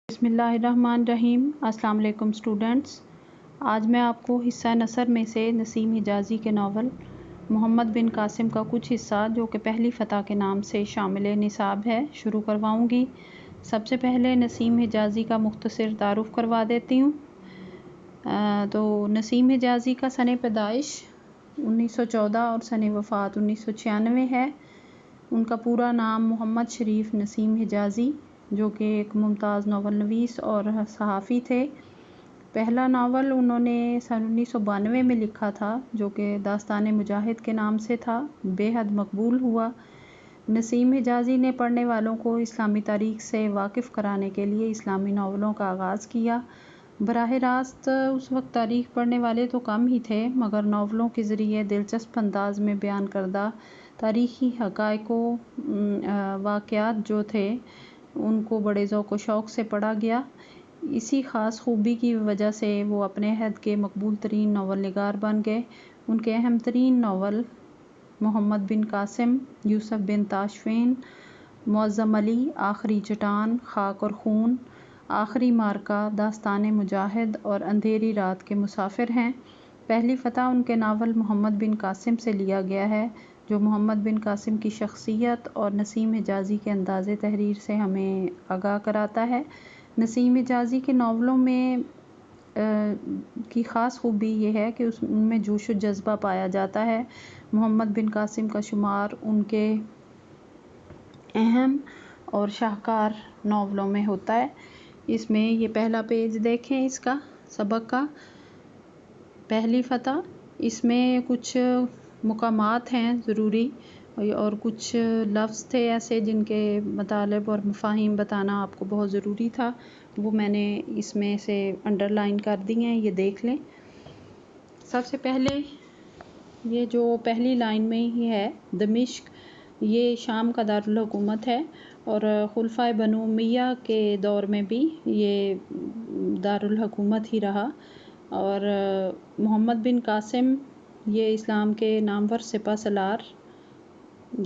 بسم اللہ الرحمن الرحیم۔ السلام علیکم اسٹوڈنٹس، آج میں آپ کو حصہ نثر میں سے نسیم حجازی کے ناول محمد بن قاسم کا کچھ حصہ جو کہ پہلی فتح کے نام سے شامل نصاب ہے شروع کرواؤں گی۔ سب سے پہلے نسیم حجازی کا مختصر تعارف کروا دیتی ہوں۔ تو نسیم حجازی کا سن پیدائش 1914 اور سن وفات 1996 ہے۔ ان کا پورا نام محمد شریف نسیم حجازی جو کہ ایک ممتاز ناول نویس اور صحافی تھے۔ پہلا ناول انہوں نے سن 1992 میں لکھا تھا جو کہ داستان مجاہد کے نام سے تھا، بے حد مقبول ہوا۔ نسیم حجازی نے پڑھنے والوں کو اسلامی تاریخ سے واقف کرانے کے لیے اسلامی ناولوں کا آغاز کیا۔ براہ راست اس وقت تاریخ پڑھنے والے تو کم ہی تھے، مگر ناولوں کے ذریعے دلچسپ انداز میں بیان کردہ تاریخی حقائق و واقعات جو تھے ان کو بڑے ذوق و شوق سے پڑھا گیا۔ اسی خاص خوبی کی وجہ سے وہ اپنے عہد کے مقبول ترین ناول نگار بن گئے۔ ان کے اہم ترین ناول محمد بن قاسم، یوسف بن تاشفین، معظم علی، آخری چٹان، خاک اور خون، آخری معرکہ، داستان مجاہد اور اندھیری رات کے مسافر ہیں۔ پہلی فتح ان کے ناول محمد بن قاسم سے لیا گیا ہے جو محمد بن قاسم کی شخصیت اور نسیم حجازی کے انداز تحریر سے ہمیں آگاہ کراتا ہے۔ نسیم حجازی کے ناولوں میں کی خاص خوبی یہ ہے کہ ان میں جوش و جذبہ پایا جاتا ہے۔ محمد بن قاسم کا شمار ان کے اہم اور شاہکار ناولوں میں ہوتا ہے۔ اس میں یہ پہلا پیج دیکھیں اس کا سبق کا، پہلی فتح۔ اس میں کچھ مقامات ہیں ضروری اور کچھ لفظ تھے ایسے جن کے مطالب اور مفاہیم بتانا آپ کو بہت ضروری تھا، وہ میں نے اس میں سے انڈر لائن کر دی ہیں، یہ دیکھ لیں۔ سب سے پہلے یہ جو پہلی لائن میں ہی ہے، دمشق، یہ شام کا دارالحکومت ہے اور خلفائے بنو امیہ کے دور میں بھی یہ دارالحکومت ہی رہا۔ اور محمد بن قاسم یہ اسلام کے نامور سپہ سالار،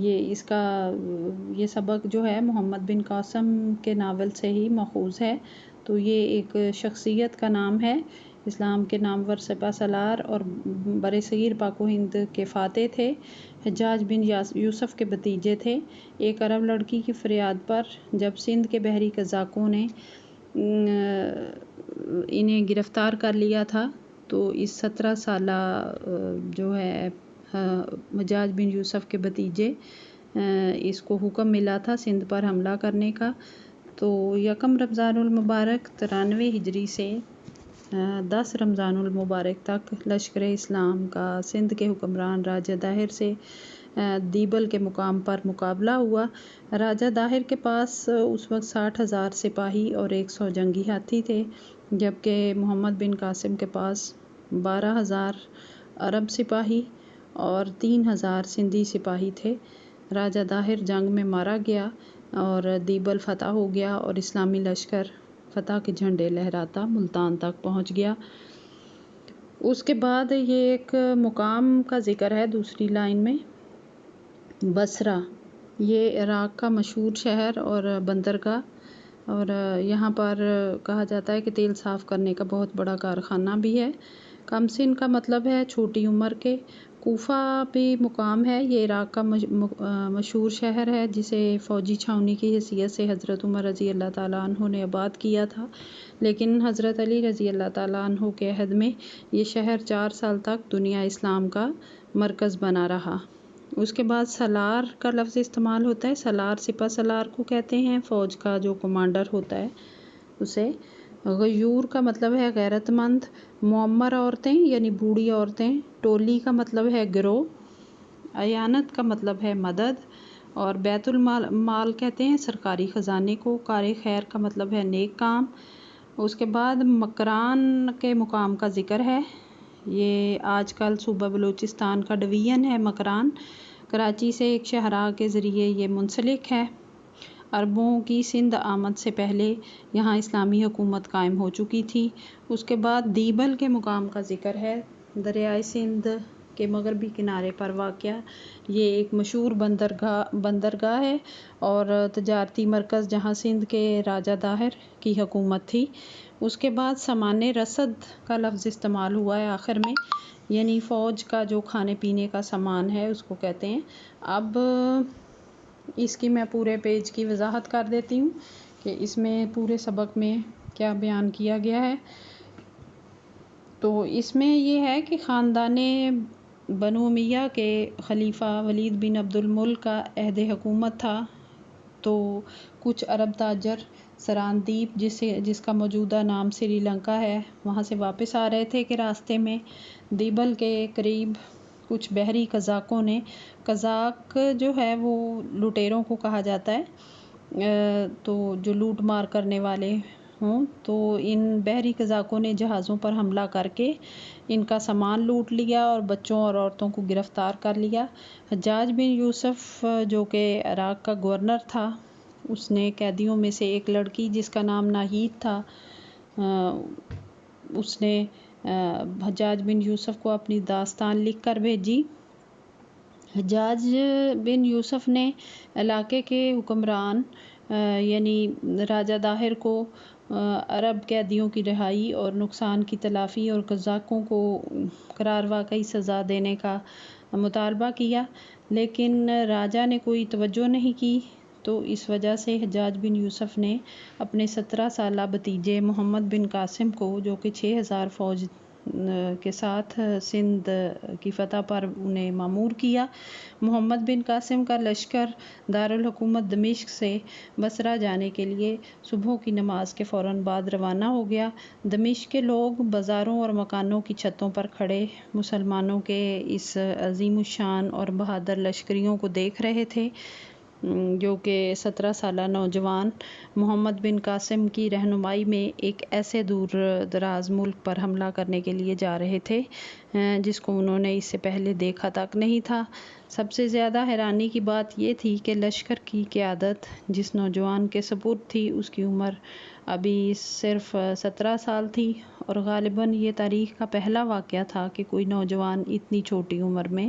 یہ سبق جو ہے محمد بن قاسم کے ناول سے ہی ماخوذ ہے۔ تو یہ ایک شخصیت کا نام ہے، اسلام کے نامور سپہ سالار اور برصغیر پاک و ہند کے فاتح تھے۔ حجاج بن یوسف کے بھتیجے تھے۔ ایک عرب لڑکی کی فریاد پر جب سندھ کے بحری قزاقوں نے انہیں گرفتار کر لیا تھا تو اس 17 سالہ جو ہے حجاج بن یوسف کے بھتیجے، اس کو حکم ملا تھا سندھ پر حملہ کرنے کا۔ تو 1 رمضان المبارک 93 ہجری سے 10 رمضان المبارک تک لشکر اسلام کا سندھ کے حکمران راجہ داہر سے دیبل کے مقام پر مقابلہ ہوا۔ راجہ داہر کے پاس اس وقت 60,000 سپاہی اور 100 جنگی ہاتھی تھے، جبکہ محمد بن قاسم کے پاس 12,000 عرب سپاہی اور 3,000 سندھی سپاہی تھے۔ راجہ داہر جنگ میں مارا گیا اور دیبل فتح ہو گیا اور اسلامی لشکر فتح کے جھنڈے لہراتا ملتان تک پہنچ گیا۔ اس کے بعد یہ ایک مقام کا ذکر ہے دوسری لائن میں، بصرہ، یہ عراق کا مشہور شہر اور بندرگاہ، اور یہاں پر کہا جاتا ہے کہ تیل صاف کرنے کا بہت بڑا کارخانہ بھی ہے۔ کم سن کا مطلب ہے چھوٹی عمر کے۔ کوفہ بھی مقام ہے، یہ عراق کا مشہور شہر ہے جسے فوجی چھاؤنی کی حیثیت سے حضرت عمر رضی اللہ تعالیٰ عنہ نے آباد کیا تھا، لیکن حضرت علی رضی اللہ تعالیٰ عنہ کے عہد میں یہ شہر 4 سال تک دنیا اسلام کا مرکز بنا رہا۔ اس کے بعد سالار کا لفظ استعمال ہوتا ہے، سالار سپہ سالار کو کہتے ہیں، فوج کا جو کمانڈر ہوتا ہے اسے۔ غیور کا مطلب ہے غیرت مند۔ معمر عورتیں یعنی بوڑھی عورتیں۔ ٹولی کا مطلب ہے گروہ۔ اعانت کا مطلب ہے مدد، اور بیت المال کہتے ہیں سرکاری خزانے کو۔ کار خیر کا مطلب ہے نیک کام۔ اس کے بعد مکران کے مقام کا ذکر ہے، یہ آج کل صوبہ بلوچستان کا ڈویژن ہے مکران، کراچی سے ایک شاہراہ کے ذریعے یہ منسلک ہے۔ عربوں کی سندھ آمد سے پہلے یہاں اسلامی حکومت قائم ہو چکی تھی۔ اس کے بعد دیبل کے مقام کا ذکر ہے، دریائے سندھ کے مغربی کنارے پر واقع یہ ایک مشہور بندرگاہ ہے اور تجارتی مرکز جہاں سندھ کے راجہ داہر کی حکومت تھی۔ اس کے بعد سامان رسد کا لفظ استعمال ہوا ہے آخر میں، یعنی فوج کا جو کھانے پینے کا سامان ہے اس کو کہتے ہیں۔ اب اس کی میں پورے پیج کی وضاحت کر دیتی ہوں کہ اس میں پورے سبق میں کیا بیان کیا گیا ہے۔ تو اس میں یہ ہے کہ خاندان بنو امیہ کے خلیفہ ولید بن عبد الملک کا عہد حکومت تھا، تو کچھ عرب تاجر سراندیپ جس کا موجودہ نام سری لنکا ہے وہاں سے واپس آ رہے تھے کہ راستے میں دیبل کے قریب کچھ بحری قزاقوں نے، قزاق جو ہے وہ لٹیروں کو کہا جاتا ہے، تو جو لوٹ مار کرنے والے ہوں، تو ان بحری قزاقوں نے جہازوں پر حملہ کر کے ان کا سامان لوٹ لیا اور بچوں اور عورتوں کو گرفتار کر لیا۔ حجاج بن یوسف جو کہ عراق کا گورنر تھا، اس نے قیدیوں میں سے ایک لڑکی جس کا نام ناہید تھا، اس نے حجاج بن یوسف کو اپنی داستان لکھ کر بھیجی۔ حجاج بن یوسف نے علاقے کے حکمران یعنی راجہ داہر کو عرب قیدیوں کی رہائی اور نقصان کی تلافی اور قزاقوں کو قرار واقعی سزا دینے کا مطالبہ کیا، لیکن راجہ نے کوئی توجہ نہیں کی۔ تو اس وجہ سے حجاج بن یوسف نے اپنے 17 سالہ بھتیجے محمد بن قاسم کو، جو کہ 6000 فوج کے ساتھ سندھ کی فتح پر انہیں مامور کیا۔ محمد بن قاسم کا لشکر دارالحکومت دمشق سے بصرہ جانے کے لیے صبح کی نماز کے فوراً بعد روانہ ہو گیا۔ دمشق کے لوگ بازاروں اور مکانوں کی چھتوں پر کھڑے مسلمانوں کے اس عظیم الشان اور بہادر لشکریوں کو دیکھ رہے تھے، جو کہ 17 سالہ نوجوان محمد بن قاسم کی رہنمائی میں ایک ایسے دور دراز ملک پر حملہ کرنے کے لیے جا رہے تھے جس کو انہوں نے اس سے پہلے دیکھا تک نہیں تھا۔ سب سے زیادہ حیرانی کی بات یہ تھی کہ لشکر کی قیادت جس نوجوان کے سپرد تھی اس کی عمر ابھی صرف 17 سال تھی، اور غالباً یہ تاریخ کا پہلا واقعہ تھا کہ کوئی نوجوان اتنی چھوٹی عمر میں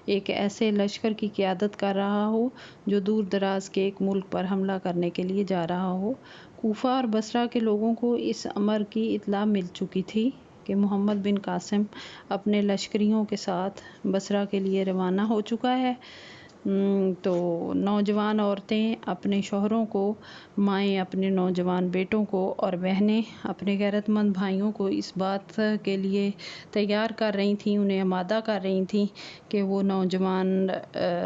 ایک ایسے لشکر کی قیادت کر رہا ہو جو دور دراز کے ایک ملک پر حملہ کرنے کے لیے جا رہا ہو۔ کوفہ اور بصرہ کے لوگوں کو اس امر کی اطلاع مل چکی تھی کہ محمد بن قاسم اپنے لشکریوں کے ساتھ بصرہ کے لیے روانہ ہو چکا ہے۔ تو نوجوان عورتیں اپنے شوہروں کو، مائیں اپنے نوجوان بیٹوں کو اور بہنیں اپنے غیرت مند بھائیوں کو اس بات کے لیے تیار کر رہی تھیں، انہیں آمادہ کر رہی تھیں کہ وہ نوجوان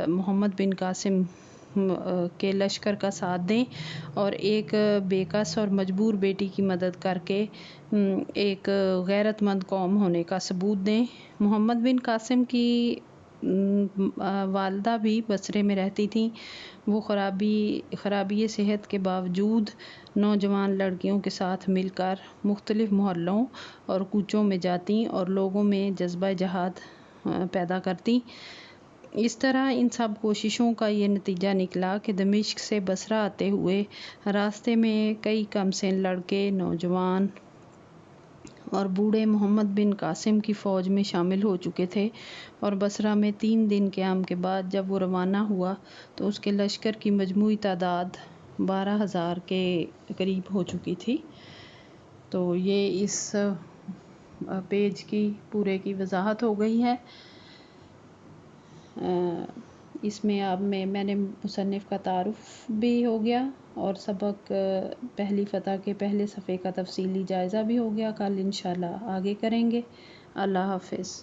محمد بن قاسم کے لشکر کا ساتھ دیں اور ایک بے کس اور مجبور بیٹی کی مدد کر کے ایک غیرت مند قوم ہونے کا ثبوت دیں۔ محمد بن قاسم کی والدہ بھی بصرے میں رہتی تھیں۔ وہ خرابی صحت کے باوجود نوجوان لڑکیوں کے ساتھ مل کر مختلف محلوں اور کوچوں میں جاتی اور لوگوں میں جذبہ جہاد پیدا کرتی۔ اس طرح ان سب کوششوں کا یہ نتیجہ نکلا کہ دمشق سے بصرہ آتے ہوئے راستے میں کئی کم سن لڑکے، نوجوان اور بوڑھے محمد بن قاسم کی فوج میں شامل ہو چکے تھے، اور بصرہ میں 3 دن قیام کے بعد جب وہ روانہ ہوا تو اس کے لشکر کی مجموعی تعداد 12,000 کے قریب ہو چکی تھی۔ تو یہ اس پیج کی پورے کی وضاحت ہو گئی ہے۔ اس میں اب میں نے مصنف کا تعارف بھی ہو گیا اور سبق پہلی فتح کے پہلے صفحے کا تفصیلی جائزہ بھی ہو گیا۔ کل انشاءاللہ آگے کریں گے۔ اللہ حافظ۔